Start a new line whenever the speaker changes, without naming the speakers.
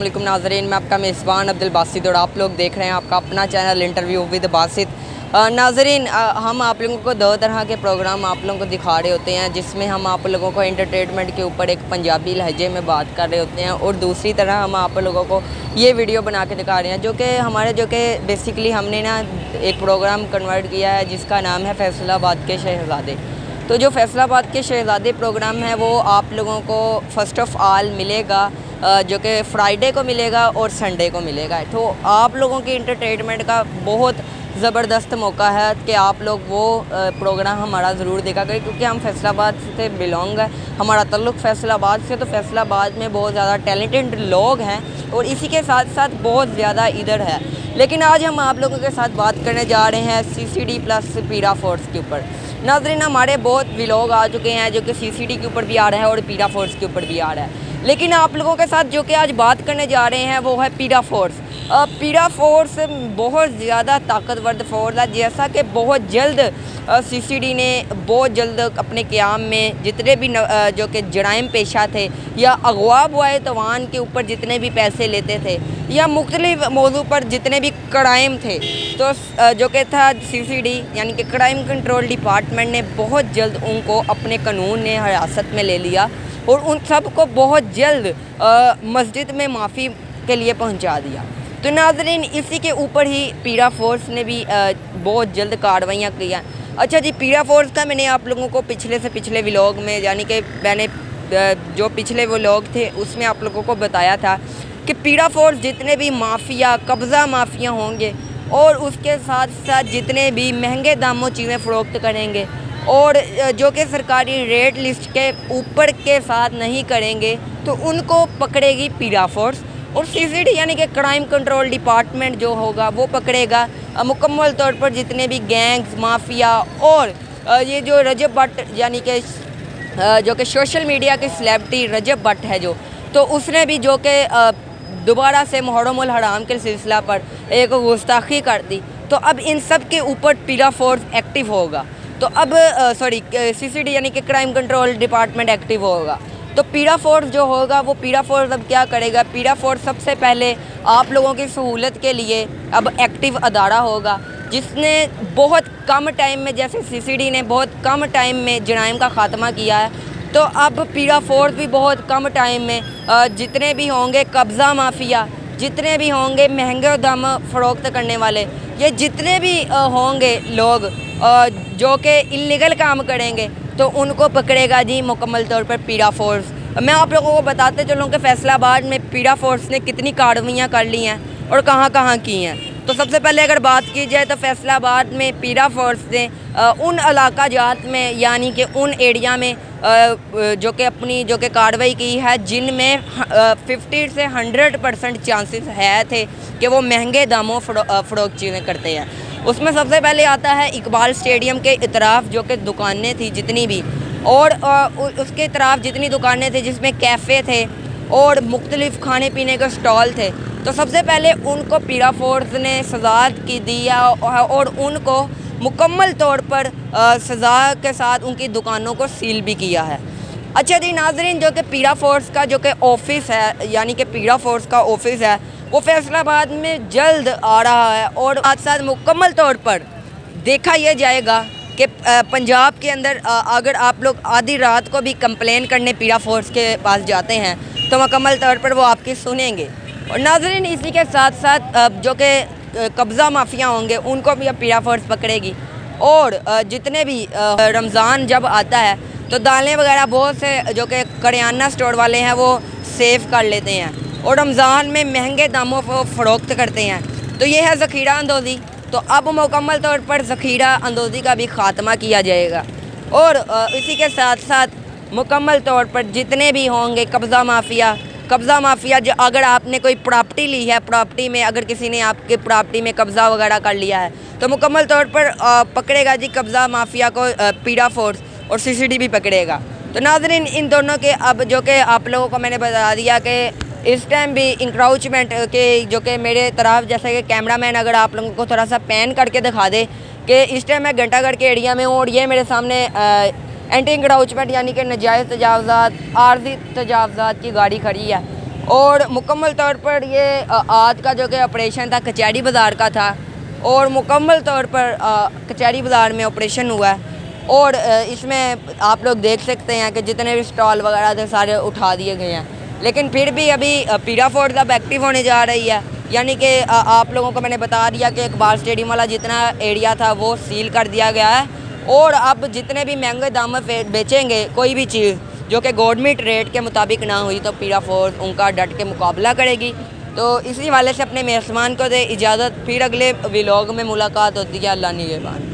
वालेकुम नाज़रीन, मैं आपका मेज़बान अब्दुल बासित और आप लोग देख रहे हैं आपका अपना चैनल इंटरव्यू विद बासित। नाज़रीन, हम आप लोगों को दो तरह के प्रोग्राम आप लोगों को दिखा रहे होते हैं, जिसमें हम आप लोगों को एंटरटेनमेंट के ऊपर एक पंजाबी लहजे में बात कर रहे होते हैं और दूसरी तरह हम आप लोगों को ये वीडियो बना के दिखा रहे हैं जो कि बेसिकली हमने ना एक प्रोग्राम कन्वर्ट किया है जिसका नाम है फैसलाबाद के शहज़ादे। तो जो फैसलाबाद के शहज़ादे प्रोग्राम है वो आप लोगों को फ़र्स्ट ऑफ़ ऑल मिलेगा, जो कि फ्राइडे को मिलेगा और संडे को मिलेगा। तो आप लोगों की इंटरटेनमेंट का बहुत ज़बरदस्त मौका है कि आप लोग वो प्रोग्राम हमारा ज़रूर देखा करें, क्योंकि हम फैसलाबाद से बिलोंग है, हमारा ताल्लुक़ फैसलाबाद से। तो फैसलाबाद में बहुत ज़्यादा टैलेंटेड लोग हैं और इसी के साथ साथ बहुत ज़्यादा इधर है। लेकिन आज हम आप लोगों के साथ बात करने जा रहे हैं CCD प्लस पीरा फोर्स के ऊपर। नाज़रीन, हमारे बहुत व्लॉग आ चुके हैं जो कि CCD के ऊपर भी आ रहा है और पीरा फोर्स के ऊपर भी आ रहा है। लेकिन आप लोगों के साथ जो कि आज बात करने जा रहे हैं वो है पीरा फोर्स। पीरा फोर्स बहुत ज़्यादा ताकतवर फोर्स है, जैसा कि बहुत जल्द CCD ने बहुत जल्द अपने क़याम में जितने भी जो कि जराइम पेशा थे या अगवा बुआए तवान के ऊपर जितने भी पैसे लेते थे या मुख्तलिफ मौजू पर जितने भी क्राइम थे, तो जो कि था CCD यानी कि क्राइम कंट्रोल डिपार्टमेंट ने बहुत जल्द उनको अपने कानून ने हिरासत में ले लिया और उन सब को बहुत जल्द मस्जिद में माफ़ी के लिए पहुंचा दिया। तो नाज़रीन, इसी के ऊपर ही पीरा फोर्स ने भी बहुत जल्द कार्रवाइयाँ किया। अच्छा जी, पीरा फोर्स का मैंने आप लोगों को पिछले से पिछले व्लॉग में यानी कि मैंने जो पिछले व्लॉग थे उसमें आप लोगों को बताया था कि पीरा फोर्स जितने भी माफिया कब्ज़ा माफिया होंगे और उसके साथ साथ जितने भी महंगे दामों चीज़ें फ़रोख्त करेंगे और जो कि सरकारी रेट लिस्ट के ऊपर के साथ नहीं करेंगे तो उनको पकड़ेगी पीरा फोर्स। और CCD यानी कि क्राइम कंट्रोल डिपार्टमेंट जो होगा वो पकड़ेगा मुकम्मल तौर पर जितने भी गैंग्स माफिया। और ये जो रजब भट्ट यानी कि जो कि सोशल मीडिया की सेलेब्रिटी रजब भट्ट है तो उसने भी जो कि दोबारा से मुहर्रमुल हराम के सिलसिला पर एक गुस्ताखी कर दी, तो अब इन सब के ऊपर पीरा फोर्स एक्टिव होगा। तो अब CCD यानी कि क्राइम कंट्रोल डिपार्टमेंट एक्टिव होगा। तो पीरा फोर्स जो होगा वो पीरा फोर्स अब क्या करेगा, पीरा फोर्स सबसे पहले आप लोगों की सहूलत के लिए अब एक्टिव अदारा होगा, जिसने बहुत कम टाइम में, जैसे CCD ने बहुत कम टाइम में जराइम का ख़ात्मा किया है, तो अब पीरा फोर्स भी बहुत कम टाइम में जितने भी होंगे कब्ज़ा माफिया, जितने भी होंगे महंगे दाम फ़रोख्त करने वाले, ये जितने भी होंगे लोग जो कि इल्लीगल काम करेंगे तो उनको पकड़ेगा जी मुकम्मल तौर पर पीरा फोर्स। मैं आप लोगों को बताते चलूँ कि फैसलाबाद में पीरा फोर्स ने कितनी कार्रवाइयाँ कर ली हैं और कहाँ कहाँ की हैं। तो सबसे पहले अगर बात की जाए तो फैसलाबाद में पीरा फोर्स ने उन इलाका जात में यानी कि उन एरिया में जो कि अपनी जो कि कार्रवाई की है जिनमें 50 से 100% चांसेस है थे कि वो महंगे दामों फ़रोख्त चीज़ें करते हैं। उसमें सबसे पहले आता है इकबाल स्टेडियम के इतराफ़ जो कि दुकानें थी जितनी भी, और उसके इतराफ़ जितनी दुकानें थी जिसमें कैफ़े थे और मुख्तलिफ़ खाने पीने के स्टॉल थे, तो सबसे पहले उनको पीरा फोर्स ने सज़ा की दिया और उनको मुकम्मल तौर पर सज़ा के साथ उनकी दुकानों को सील भी किया है। अच्छा जी नाज़रीन, जो कि पीरा फोर्स का जो कि ऑफिस है यानी कि पीरा फोर्स का ऑफिस है वो फैसलाबाद में जल्द आ रहा है और साथ साथ मुकम्मल तौर पर देखा यह जाएगा कि पंजाब के अंदर अगर आप लोग आधी रात को भी कंप्लेन करने पीरा फोर्स के पास जाते हैं तो मुकम्मल तौर पर वो आपकी सुनेंगे। और नाज़रीन, इसी के साथ साथ जो कि कब्ज़ा माफिया होंगे उनको भी अब पीरा फोर्स पकड़ेगी। और जितने भी रमज़ान जब आता है तो दालें वगैरह बहुत से जो कि करियाना स्टोर वाले हैं वो सेव कर लेते हैं और रमज़ान में महंगे दामों पर फ़रोख्त करते हैं। तो ये है ज़ख़ीरा अंदोज़ी। तो अब मुकम्मल तौर पर ज़ख़ीरा अंदोज़ी का भी ख़ात्मा किया जाएगा। और इसी के साथ साथ मुकम्मल तौर पर जितने भी होंगे कब्ज़ा माफिया जो अगर आपने कोई प्रॉपर्टी ली है, प्रॉपर्टी में अगर किसी ने आपके प्रॉपर्टी में कब्ज़ा वगैरह कर लिया है तो मुकम्मल तौर पर पकड़ेगा जी कब्ज़ा माफिया को पीरा फोर्स और CCD भी पकड़ेगा। तो नाज़रीन, इन दोनों के अब जो कि आप लोगों को मैंने बता दिया कि इस टाइम भी इंक्राउचमेंट के जो कि मेरे तरफ जैसे कि कैमरामैन अगर आप लोगों को थोड़ा सा पैन करके दिखा दे कि इस टाइम मैं घंटागढ़ के एरिया में हूँ और ये मेरे सामने एंटी इंक्राउचमेंट यानी कि नजायज़ तजावज़ात आर्जी तजावज़ात की गाड़ी खड़ी है और मुकम्मल तौर पर ये आज का जो कि ऑपरेशन था कचहरी बाज़ार का था और मुकम्मल तौर पर कचहरी बाज़ार में ऑपरेशन हुआ है। और इसमें आप लोग देख सकते हैं कि जितने भी स्टॉल वगैरह थे सारे उठा दिए गए हैं, लेकिन फिर भी अभी पीरा फोर्ट अब एक्टिव होने जा रही है। यानी कि आप लोगों को मैंने बता दिया कि इकबाल स्टेडियम वाला जितना एरिया था वो सील कर दिया गया है और अब जितने भी महंगे दाम में बेचेंगे कोई भी चीज़ जो कि गवर्नमेंट रेट के मुताबिक ना हुई तो पीरा फोर्ट उनका डट के मुकाबला करेगी। तो इसी वाले से अपने मेज़बान को दे इजाज़त, फिर अगले व्लॉग में मुलाकात होती है। अल्लाह निगहबान।